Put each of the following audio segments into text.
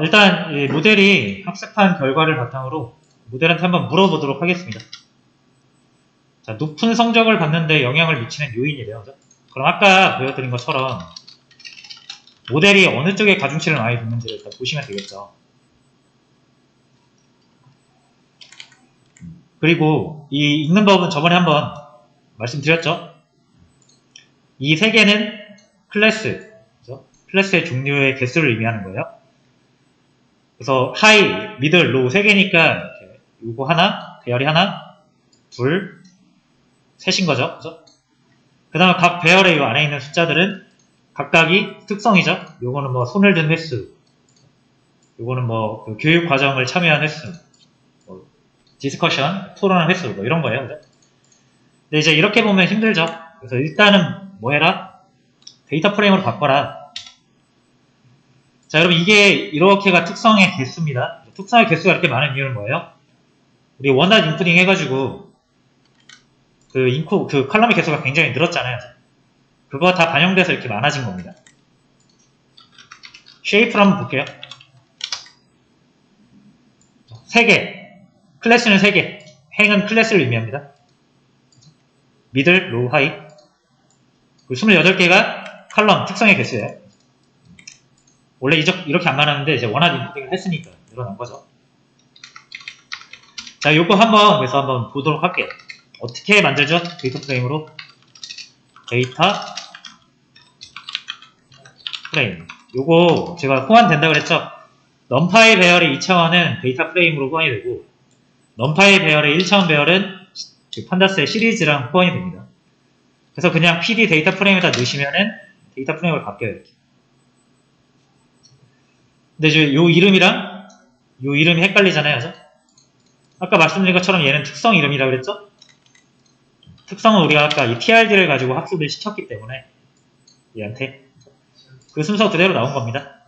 일단 이 모델이 학습한 결과를 바탕으로 모델한테 한번 물어보도록 하겠습니다. 자, 높은 성적을 받는데 영향을 미치는 요인이래요. 그럼 아까 보여드린 것처럼 모델이 어느 쪽에 가중치를 많이 뒀는지를 일단 보시면 되겠죠. 그리고 이 읽는 법은 저번에 한번 말씀드렸죠. 이 세 개는 클래스, 그렇죠? 클래스의 종류의 개수를 의미하는 거예요. 그래서 하이, 미들, 로우 세 개니까 요거 하나, 배열이 하나, 둘, 셋인 거죠. 그죠? 그 다음에 각 배열의 요 안에 있는 숫자들은 각각이 특성이죠. 요거는 뭐 손을 든 횟수, 요거는 뭐 그 교육 과정을 참여한 횟수, 뭐 디스커션, 토론한 횟수, 뭐 이런 거예요. 그죠? 근데 이제 이렇게 보면 힘들죠. 그래서 일단은 뭐 해라? 데이터 프레임으로 바꿔라. 자, 여러분 이게 이렇게가 특성의 개수입니다. 특성의 개수가 이렇게 많은 이유는 뭐예요? 우리 원활 인푸딩 해가지고 그 컬럼의 개수가 굉장히 늘었잖아요. 그거 다 반영돼서 이렇게 많아진 겁니다. 쉐이프를 한번 볼게요. 3개. 클래스는 3개. 행은 클래스를 의미합니다. 미들, 로우, 하이. 28개가 컬럼 특성의 개수예요. 원래 이렇게 안 많았는데 이제 원활 인푸딩을 했으니까 늘어난 거죠. 자, 요거 한번 보도록 할게요. 어떻게 만들죠? 데이터 프레임으로. 데이터 프레임. 요거 제가 호환된다고 그랬죠? 넘파이 배열의 2차원은 데이터 프레임으로 호환이 되고 넘파이 배열의 1차원 배열은 판다스의 시리즈랑 호환이 됩니다. 그래서 그냥 PD 데이터 프레임에다 넣으시면은 데이터 프레임으로 바뀌어요. 이렇게. 근데 이제 요 이름이랑 요 이름이 헷갈리잖아요. 그죠? 아까 말씀드린 것처럼 얘는 특성 이름이라고 그랬죠? 특성은 우리가 아까 이 TRD를 가지고 학습을 시켰기 때문에 얘한테 그 순서 그대로 나온 겁니다.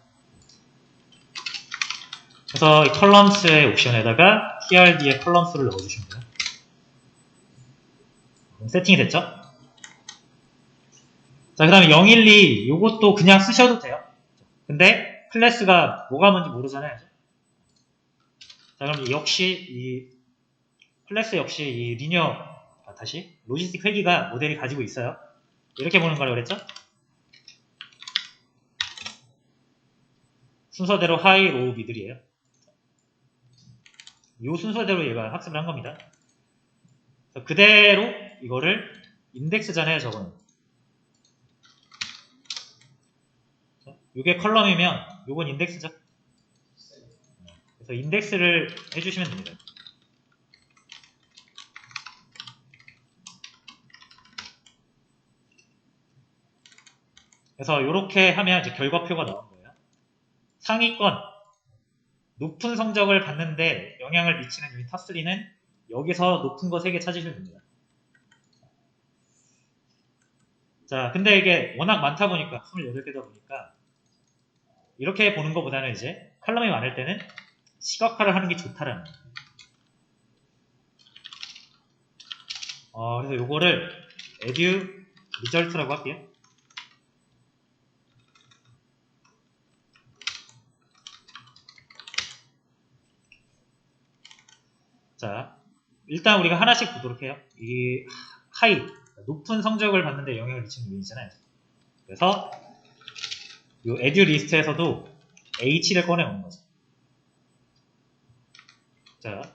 그래서 이 컬럼스의 옵션에다가 TRD의 컬럼스를 넣어주시면 돼요. 세팅이 됐죠? 자, 그 다음에 012 요것도 그냥 쓰셔도 돼요. 근데 클래스가 뭐가 뭔지 모르잖아요. 자, 그럼 역시 이 클래스 역시 이 리니어 다시 로지스틱 회귀가 모델이 가지고 있어요. 이렇게 보는 거라고 그랬죠? 순서대로 하이, 로우, 미들이에요. 이 순서대로 얘가 학습을 한 겁니다. 그대로 이거를 인덱스잖아요, 저거는. 이게 컬럼이면 이건 인덱스죠. 그래서 인덱스를 해주시면 됩니다. 그래서 이렇게 하면 이제 결과표가 나온 거예요. 상위권 높은 성적을 받는데 영향을 미치는 유닛 탑3는 여기서 높은 거 3개 찾으시면 됩니다. 자, 근데 이게 워낙 많다 보니까 28개다 보니까 이렇게 보는 것보다는 이제 컬럼이 많을 때는 시각화를 하는 게 좋다라는 거예요. 그래서 요거를 edu result라고 할게요. 자, 일단 우리가 하나씩 보도록 해요. 이 하이, 높은 성적을 받는데 영향을 미치는 요인이잖아요. 그래서 이 edu 리스트에서도 h를 꺼내오는 거죠. 자,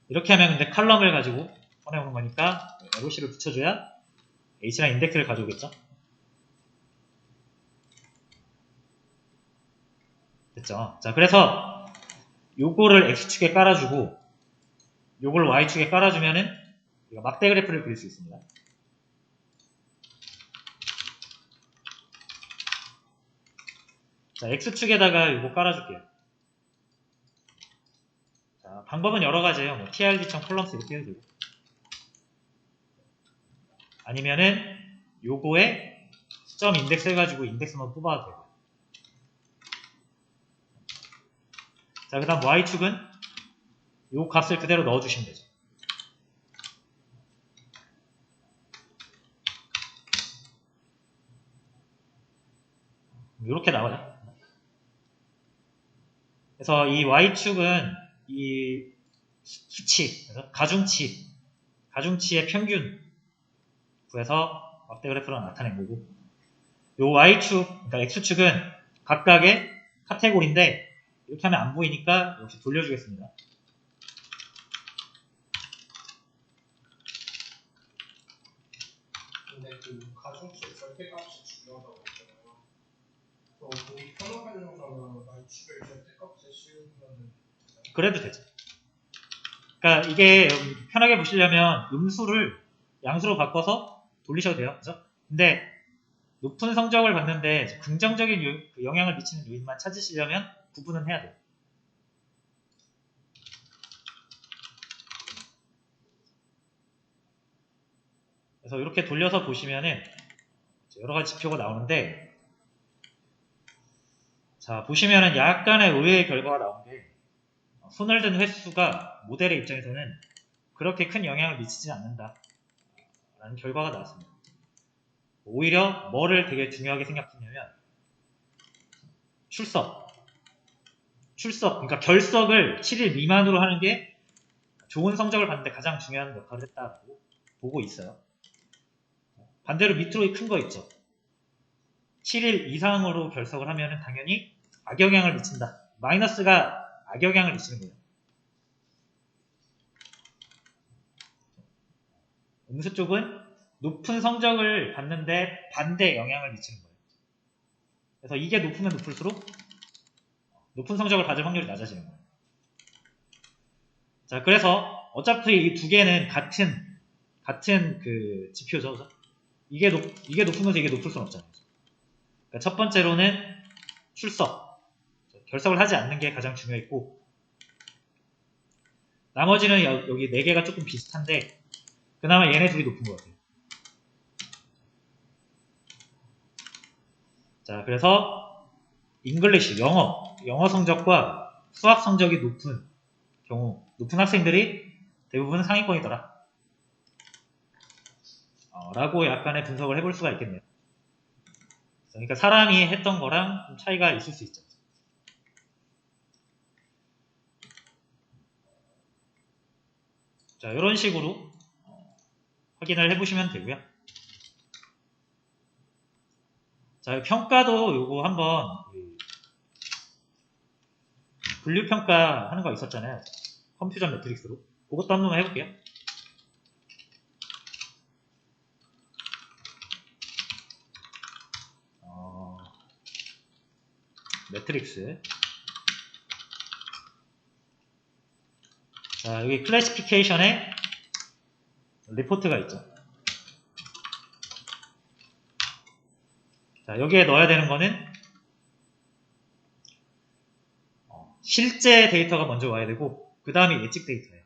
이렇게 하면 근데 컬럼을 가지고 꺼내오는 거니까 ROC를 붙여줘야 h랑 인덱스를 가져오겠죠. 됐죠. 자, 그래서 요거를 x축에 깔아주고 요걸 y축에 깔아주면은 우리가 막대 그래프를 그릴 수 있습니다. 자, x축에다가 요거 깔아줄게요. 자, 방법은 여러 가지예요. 뭐 trd.columns 이렇게 해도 되고 아니면은 요거에 점 인덱스 해가지고 인덱스만 뽑아도 되고. 자, 그 다음 y축은 요 값을 그대로 넣어주시면 되죠. 이렇게 나와요. 그래서 이 Y축은 이 수치, 그래서 가중치의 평균 구해서 막대 그래프로 나타낸 거고, 요 Y축, 그러니까 X축은 각각의 카테고리인데, 이렇게 하면 안 보이니까 역시 돌려주겠습니다. 근데 그 가중치의 절대값이 중요하다고 했잖아요. 보기 편하려면 Y축을 절대값에 씌우면 그래도 되죠. 그러니까 이게 편하게 보시려면 음수를 양수로 바꿔서 돌리셔도 돼요. 그죠? 근데 높은 성적을 받는데 긍정적인 영향을 미치는 요인만 찾으시려면 구분은 해야 돼요. 그래서 이렇게 돌려서 보시면은 여러 가지 지표가 나오는데, 자, 보시면은 약간의 의외의 결과가 나온 게, 손을 든 횟수가 모델의 입장에서는 그렇게 큰 영향을 미치지 않는다 라는 결과가 나왔습니다. 오히려 뭐를 되게 중요하게 생각했냐면 출석, 그러니까 결석을 7일 미만으로 하는 게 좋은 성적을 받는데 가장 중요한 역할을 했다고 보고 있어요. 반대로 밑으로 큰 거 있죠. 7일 이상으로 결석을 하면 당연히 악영향을 미친다. 마이너스가 악영향을 미치는 거예요. 음수 쪽은 높은 성적을 받는데 반대 영향을 미치는 거예요. 그래서 이게 높으면 높을수록 높은 성적을 받을 확률이 낮아지는 거예요. 자, 그래서 어차피 이 두 개는 같은 그 지표죠. 그죠? 이게 높으면서 이게 높을 수는 없잖아요. 그러니까 첫 번째로는 출석, 결석을 하지 않는 게 가장 중요했고, 나머지는 여기 4개가 조금 비슷한데 그나마 얘네 둘이 높은 것 같아요. 자, 그래서 잉글리시, 영어 성적과 수학 성적이 높은 경우, 높은 학생들이 대부분 상위권이더라 라고 약간의 분석을 해볼 수가 있겠네요. 그러니까 사람이 했던 거랑 좀 차이가 있을 수 있죠. 자, 이런 식으로 확인을 해보시면 되고요. 자, 평가도 요거 한번 분류평가 하는 거 있었잖아요. 컴퓨전 매트릭스로. 그것도 한번 해볼게요. 매트릭스. 자, 여기 클래시피케이션에 리포트가 있죠. 자, 여기에 넣어야 되는 거는 실제 데이터가 먼저 와야 되고 그 다음에 예측 데이터예요.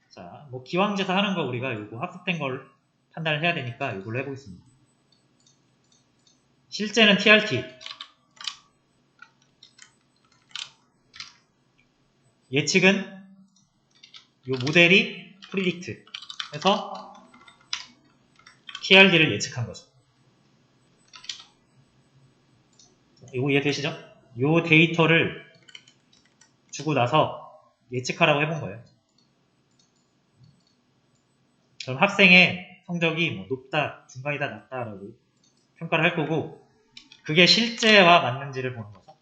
자, 뭐 기왕제사 하는 거 우리가 요거 학습된 걸 판단을 해야 되니까 이걸로 해보겠습니다. 실제는 TRT, 예측은 요 모델이 프리딕트 해서 TRD를 예측한 거죠. 이거 이해되시죠? 요 데이터를 주고 나서 예측하라고 해본 거예요. 그럼 학생의 성적이 뭐 높다, 중간이다, 낮다라고 평가를 할 거고, 그게 실제와 맞는지를 보는 거죠.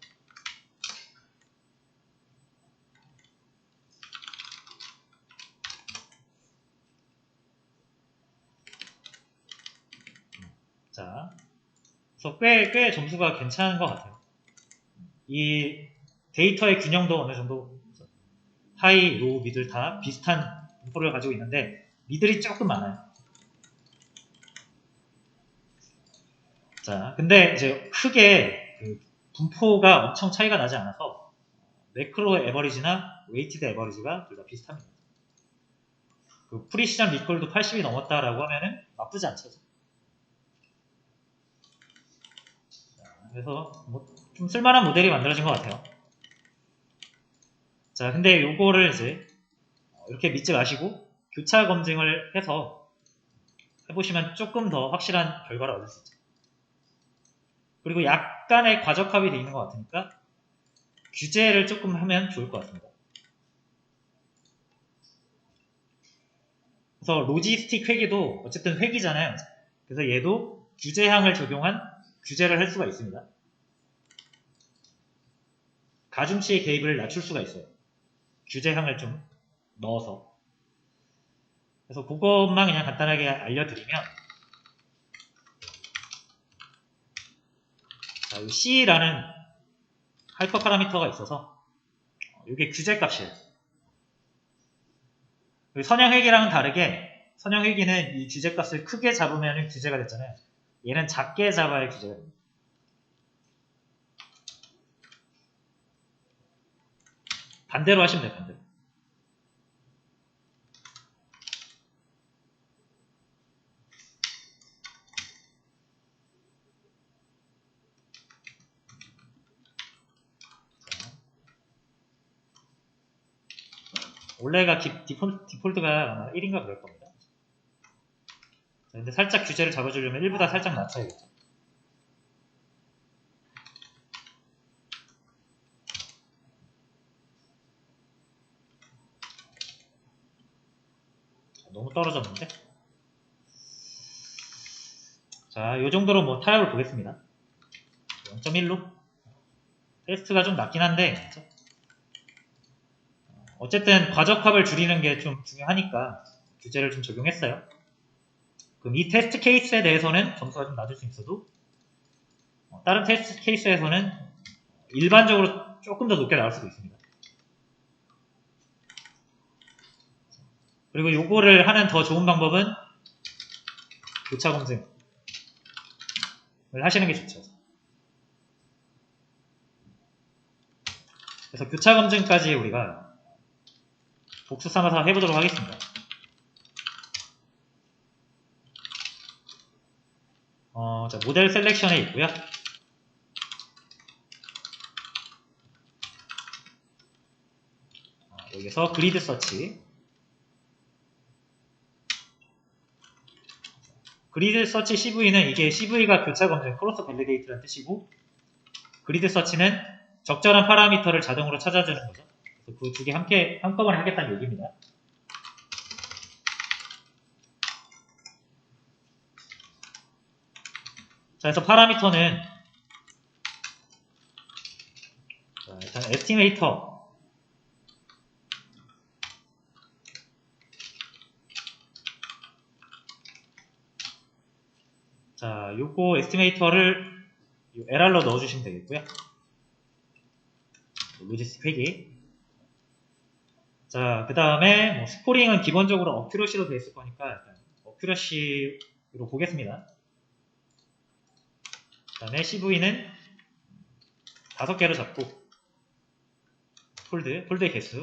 자, 그래서 꽤 점수가 괜찮은 것 같아요. 이 데이터의 균형도 어느 정도 하이, 로우, 미들 다 비슷한 분포를 가지고 있는데 미들이 조금 많아요. 자, 근데 이제 크게 그 분포가 엄청 차이가 나지 않아서 매크로 에버리지나 웨이티드 에버리지가 둘 다 비슷합니다. 그 프리시전 리콜도 80이 넘었다라고 하면은 나쁘지 않죠. 자, 그래서 뭐 좀 쓸만한 모델이 만들어진 것 같아요. 자, 근데 요거를 이제 이렇게 믿지 마시고 교차 검증을 해서 해보시면 조금 더 확실한 결과를 얻을 수 있죠. 그리고 약간의 과적합이 되어 있는 것 같으니까 규제를 조금 하면 좋을 것 같습니다. 그래서 로지스틱 회계도 어쨌든 회계잖아요. 그래서 얘도 규제항을 적용한 규제를 할 수가 있습니다. 가중치의 개입을 낮출 수가 있어요. 규제항을 좀 넣어서. 그래서 그것만 그냥 간단하게 알려드리면, 자, 이 C라는 하이퍼 파라미터가 있어서 이게 규제값이에요. 선형회계랑은 다르게 선형회계는 이 규제값을 크게 잡으면 규제가 됐잖아요. 얘는 작게 잡아야 규제가 됩니다. 반대로 하시면 돼요. 반대로. 원래가 디폴트가 아마 1인가 그럴 겁니다. 자, 근데 살짝 규제를 잡아주려면 1보다 살짝 낮춰야겠죠. 너무 떨어졌는데? 자, 요 정도로 뭐 타협을 보겠습니다. 0.1로. 테스트가 좀 낮긴 한데, 그렇죠? 어쨌든 과적합을 줄이는 게 좀 중요하니까 규제를 좀 적용했어요. 그럼 이 테스트 케이스에 대해서는 점수가 좀 낮을 수 있어도 다른 테스트 케이스에서는 일반적으로 조금 더 높게 나올 수도 있습니다. 그리고 요거를 하는 더 좋은 방법은 교차 검증을 하시는 게 좋죠. 그래서 교차 검증까지 우리가 복수 삼아서 해보도록 하겠습니다. 자, 모델 셀렉션에 있고요. 여기서 그리드 서치. 그리드 서치 CV는 이게 CV가 교차 검증, 크로스 밸리데이트라는 뜻이고, 그리드 서치는 적절한 파라미터를 자동으로 찾아주는 거죠. 그래서 그 두 개 함께 한꺼번에 하겠다는 얘기입니다. 자, 그래서 파라미터는 자, 일단 에스티메이터. 자, 요거 에스티메이터를 LR로 넣어주시면 되겠고요. 로지스틱 회계. 자, 그 다음에 뭐 스코링은 기본적으로 어큐러시로 되어 있을 거니까 일단 어큐러시로 보겠습니다. 그 다음에 CV는 5개로 잡고 폴드의 개수.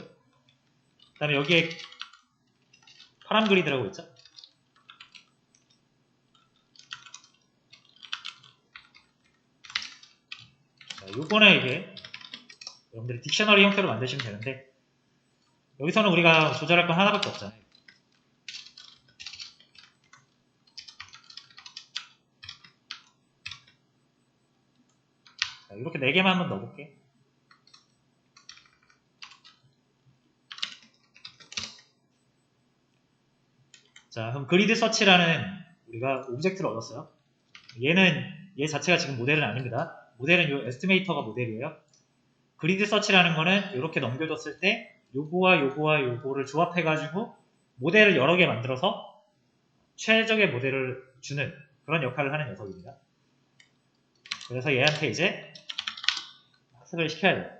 그 다음에 여기에 파람 그리드라고 있죠. 자, 요거는 이게 여러분들이 딕셔너리 형태로 만드시면 되는데 여기서는 우리가 조절할 건 하나밖에 없잖아요. 자, 이렇게 4개만 한번 넣어볼게. 자, 그럼 그리드 서치라는 우리가 오브젝트를 얻었어요. 얘 자체가 지금 모델은 아닙니다. 모델은 요 에스티메이터가 모델이에요. 그리드 서치라는 거는 이렇게 넘겨줬을 때 요거와 요거와 요거를 조합해가지고 모델을 여러 개 만들어서 최적의 모델을 주는 그런 역할을 하는 녀석입니다. 그래서 얘한테 이제 학습을 시켜야 돼요.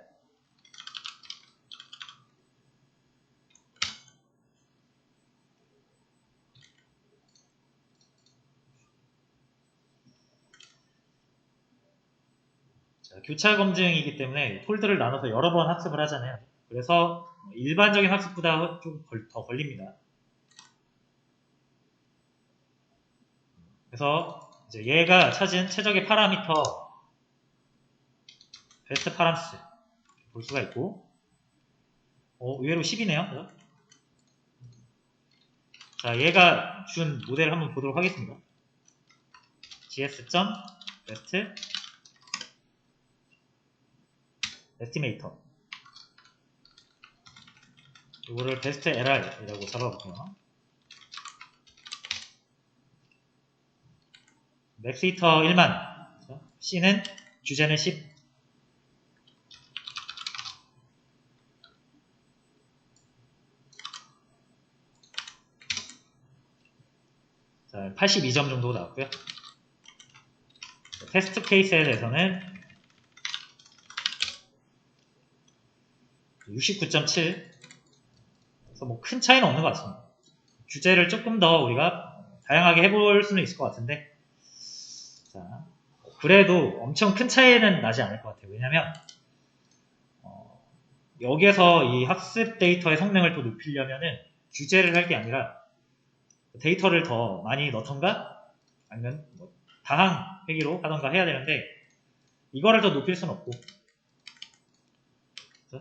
자, 교차 검증이기 때문에 폴드를 나눠서 여러 번 학습을 하잖아요. 그래서 일반적인 학습보다 좀 더 걸립니다. 그래서 이제 얘가 찾은 최적의 파라미터 베스트 파람스 볼 수가 있고 의외로 10이네요. 자, 얘가 준 모델을 한번 보도록 하겠습니다. gs.best 에스티메이터. 이거를 베스트 LR이라고 잡아볼게요. 맥스 히터 1만. C는 주제는 10. 자, 82점 정도 나왔고요. 테스트 케이스에 대해서는 69.7. 그래서 뭐 큰 차이는 없는 것 같습니다. 주제를 조금 더 우리가 다양하게 해볼 수는 있을 것 같은데, 자, 그래도 엄청 큰 차이는 나지 않을 것 같아요. 왜냐면 여기에서 이 학습 데이터의 성능을 더 높이려면은 주제를 할 게 아니라 데이터를 더 많이 넣던가 아니면 뭐 다항 회기로 하던가 해야 되는데, 이거를 더 높일 수는 없고,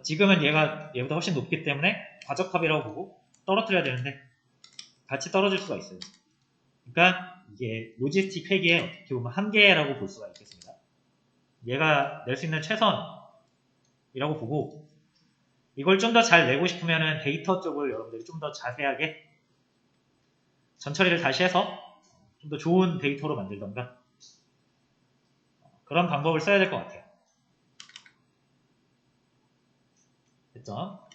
지금은 얘보다 훨씬 높기 때문에 과적합이라고 보고 떨어뜨려야 되는데 같이 떨어질 수가 있어요. 그러니까 이게 로지스틱 회기의 어떻게 보면 한계라고 볼 수가 있겠습니다. 얘가 낼 수 있는 최선이라고 보고, 이걸 좀 더 잘 내고 싶으면은 데이터 쪽을 여러분들이 좀 더 자세하게 전처리를 다시 해서 좀 더 좋은 데이터로 만들던가 그런 방법을 써야 될 것 같아요. 됐죠?